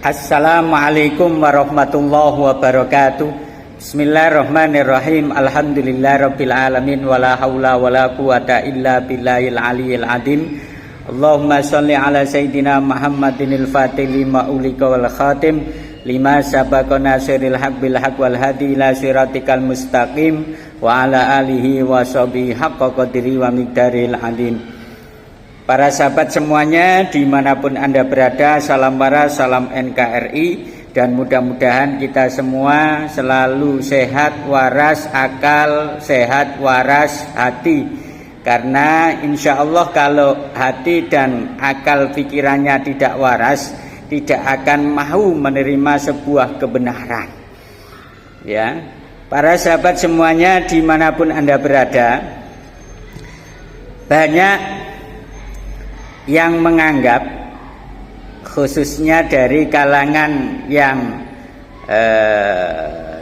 Assalamualaikum warahmatullahi wabarakatuh. Bismillahirrahmanirrahim. Alhamdulillahirabbil alamin wala haula wala quwata illa billahil aliyil azim. Allahumma shalli ala sayidina Muhammadinil fatih lima ulika wal khatim lima sabaqa nasiril haq bil haq wal hadi ila siratikal mustaqim wa ala alihi wa sahbihi haqqa qadri wa miqdaril azim. Para sahabat semuanya dimanapun Anda berada, salam para, salam NKRI, dan mudah-mudahan kita semua selalu sehat waras akal, sehat waras hati. Karena insya Allah kalau hati dan akal pikirannya tidak waras, tidak akan mau menerima sebuah kebenaran. Ya, para sahabat semuanya dimanapun Anda berada, banyak yang menganggap, khususnya dari kalangan yang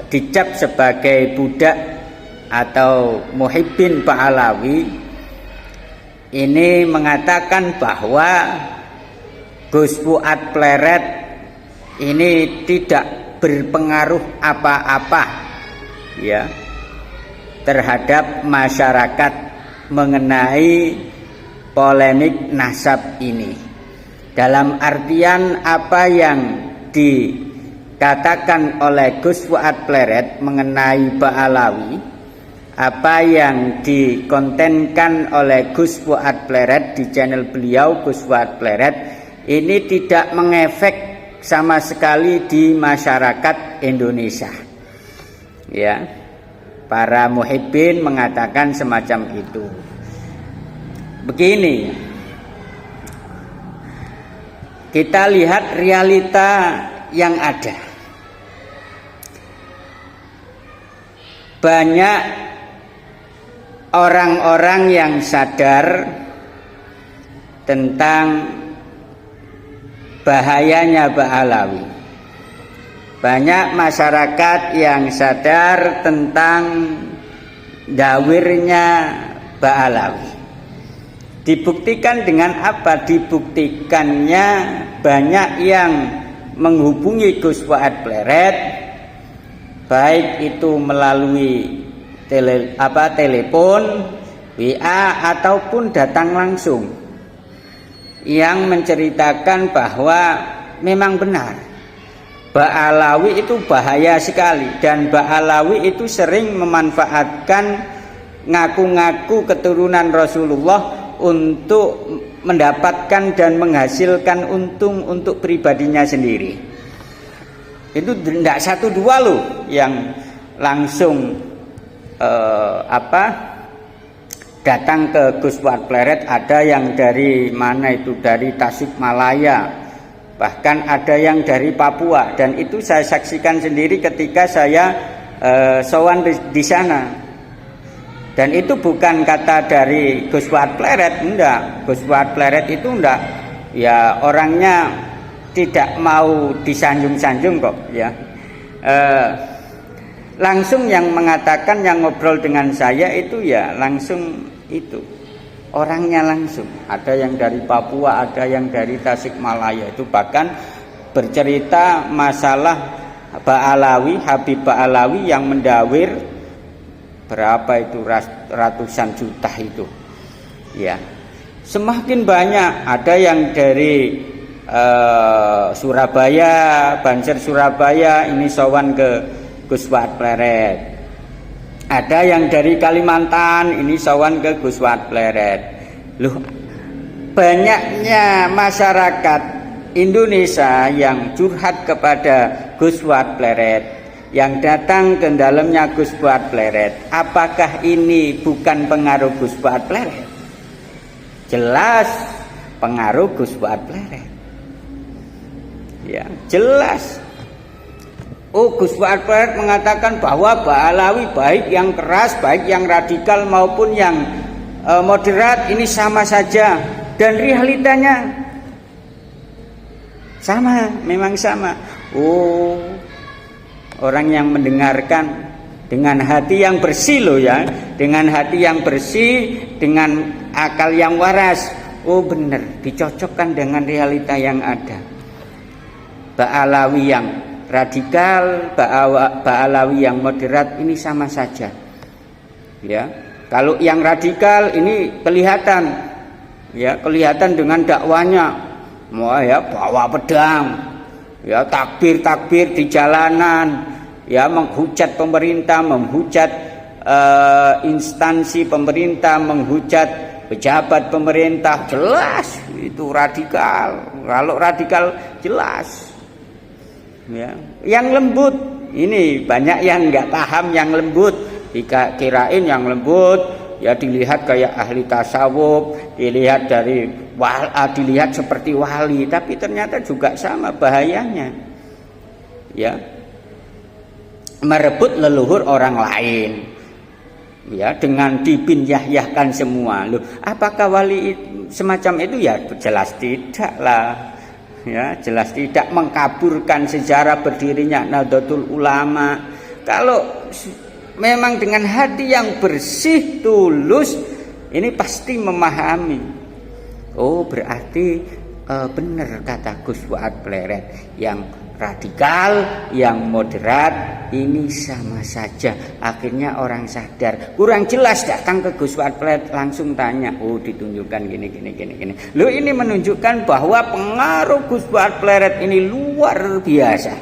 dicap sebagai budak atau muhibbin Ba'alawi, ini mengatakan bahwa Gus Fuad Pleret ini tidak berpengaruh apa-apa ya terhadap masyarakat mengenai polemik nasab ini. Dalam artian apa yang dikatakan oleh Gus Fuad Pleret mengenai Ba'alawi, apa yang dikontenkan oleh Gus Fuad Pleret di channel beliau Gus Fuad Pleret, ini tidak mengefek sama sekali di masyarakat Indonesia. Ya, para muhibbin mengatakan semacam itu. Begini, kita lihat realita yang ada. Banyak orang-orang yang sadar tentang bahayanya Ba'alawi. Banyak masyarakat yang sadar tentang dawirnya Ba'alawi. Dibuktikan dengan apa? Dibuktikannya banyak yang menghubungi Gus Fuad Pleret, baik itu melalui telepon, WA ataupun datang langsung, yang menceritakan bahwa memang benar Ba'alawi itu bahaya sekali, dan Ba'alawi itu sering memanfaatkan ngaku-ngaku keturunan Rasulullah untuk mendapatkan dan menghasilkan untung untuk pribadinya sendiri. Itu tidak satu dua loh yang langsung datang ke Gus Fuad Pleret. Ada yang dari mana itu, dari Tasikmalaya, bahkan ada yang dari Papua, dan itu saya saksikan sendiri ketika saya sowan di sana. Dan itu bukan kata dari Gus Fuad Pleret, enggak. Gus Fuad Pleret itu enggak, ya orangnya tidak mau disanjung-sanjung kok ya. Langsung yang mengatakan, yang ngobrol dengan saya itu ya langsung itu, orangnya langsung. Ada yang dari Papua, ada yang dari Tasikmalaya. Itu bahkan bercerita masalah Ba'alawi, Habib Ba'alawi yang mendawir berapa itu, ratusan juta itu ya. Semakin banyak, ada yang dari Surabaya, Banser Surabaya, ini sowan ke Gus Fuad Pleret. Ada yang dari Kalimantan, ini sowan ke Gus Fuad Pleret. Loh, banyaknya masyarakat Indonesia yang curhat kepada Gus Fuad Pleret, yang datang ke dalamnya Gus Fuad Pleret. Apakah ini bukan pengaruh Gus Fuad Pleret? Jelas pengaruh Gus Fuad Pleret. Ya, jelas. Oh, Gus Fuad Pleret mengatakan bahwa Ba'alawi baik yang keras, baik yang radikal maupun yang moderat ini sama saja, dan realitanya sama, memang sama. Oh, orang yang mendengarkan dengan hati yang bersih loh ya, dengan hati yang bersih, dengan akal yang waras, oh benar, dicocokkan dengan realita yang ada. Ba'alawi yang radikal, Ba'alawi yang moderat, ini sama saja. Ya, kalau yang radikal ini kelihatan, ya kelihatan dengan dakwanya, ya bawa pedang, ya takbir di jalanan, ya menghujat pemerintah, menghujat instansi pemerintah, menghujat pejabat pemerintah, jelas itu radikal. Kalau radikal jelas. Ya, yang lembut ini banyak yang nggak paham yang lembut, kirain yang lembut ya dilihat kayak ahli tasawuf, dilihat seperti wali, tapi ternyata juga sama bahayanya. Ya, merebut leluhur orang lain, ya dengan dipinyah-yahkan semua. Loh, apakah wali semacam itu? Ya jelas tidak lah. Ya, jelas tidak, mengkaburkan sejarah berdirinya Nahdlatul Ulama. Kalau memang dengan hati yang bersih, tulus, ini pasti memahami. Oh, berarti benar kata Gus Fuad Pleret, yang radikal, yang moderat ini sama saja. Akhirnya orang sadar. Kurang jelas datang ke Gus Fuad Pleret, langsung tanya, oh ditunjukkan gini. Loh, ini menunjukkan bahwa pengaruh Gus Fuad Pleret ini luar biasa.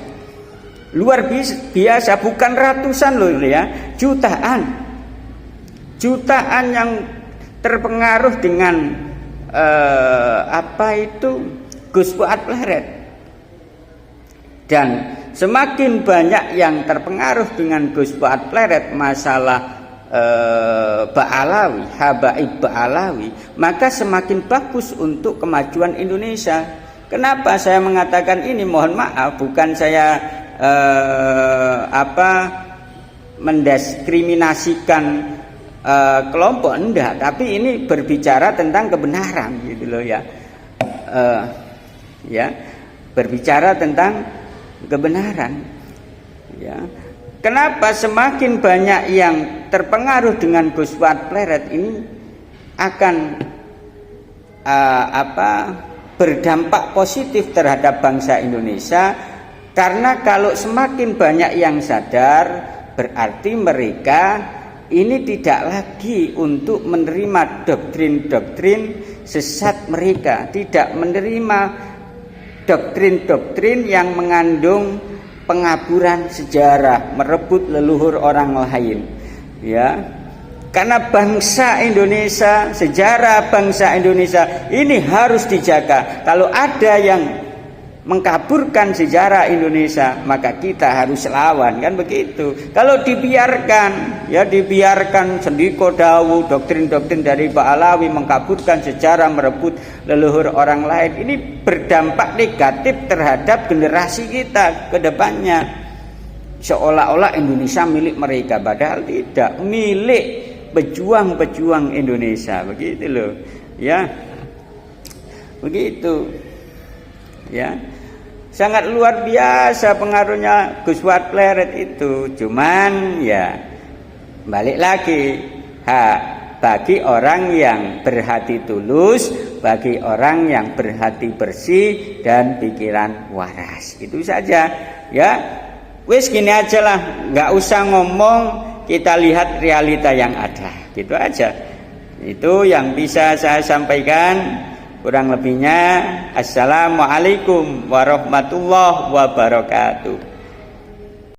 Luar biasa, bukan ratusan loh ya, jutaan yang terpengaruh dengan Gus Fuad Pleret. Dan semakin banyak yang terpengaruh dengan Gus Fuad Pleret masalah Ba'alawi, habaib Ba'alawi, maka semakin bagus untuk kemajuan Indonesia. Kenapa saya mengatakan ini? Mohon maaf, bukan saya mendiskriminasikan kelompok, enggak, tapi ini berbicara tentang kebenaran gitu loh ya. Berbicara tentang kebenaran, ya. Kenapa semakin banyak yang terpengaruh dengan Gus Fuad Pleret ini akan berdampak positif terhadap bangsa Indonesia? Karena kalau semakin banyak yang sadar, berarti mereka ini tidak lagi untuk menerima doktrin-doktrin sesat mereka, tidak menerima doktrin-doktrin yang mengandung pengaburan sejarah, merebut leluhur orang lain. Ya. Karena bangsa Indonesia, sejarah bangsa Indonesia ini harus dijaga. Kalau ada yang mengkaburkan sejarah Indonesia, maka kita harus lawan, kan begitu. Kalau dibiarkan sendiko dawu, doktrin-doktrin dari Ba'alawi mengkaburkan sejarah, merebut leluhur orang lain, ini berdampak negatif terhadap generasi kita ke depannya. Seolah-olah Indonesia milik mereka, padahal tidak, milik pejuang-pejuang Indonesia, begitu loh. Ya. Begitu. Ya, sangat luar biasa pengaruhnya Gus Fuad Pleret itu. Cuman ya balik lagi, bagi orang yang berhati tulus, bagi orang yang berhati bersih dan pikiran waras, itu saja. Ya, wis gini aja lah, nggak usah ngomong, kita lihat realita yang ada, gitu aja. Itu yang bisa saya sampaikan. Kurang lebihnya, assalamualaikum warahmatullahi wabarakatuh.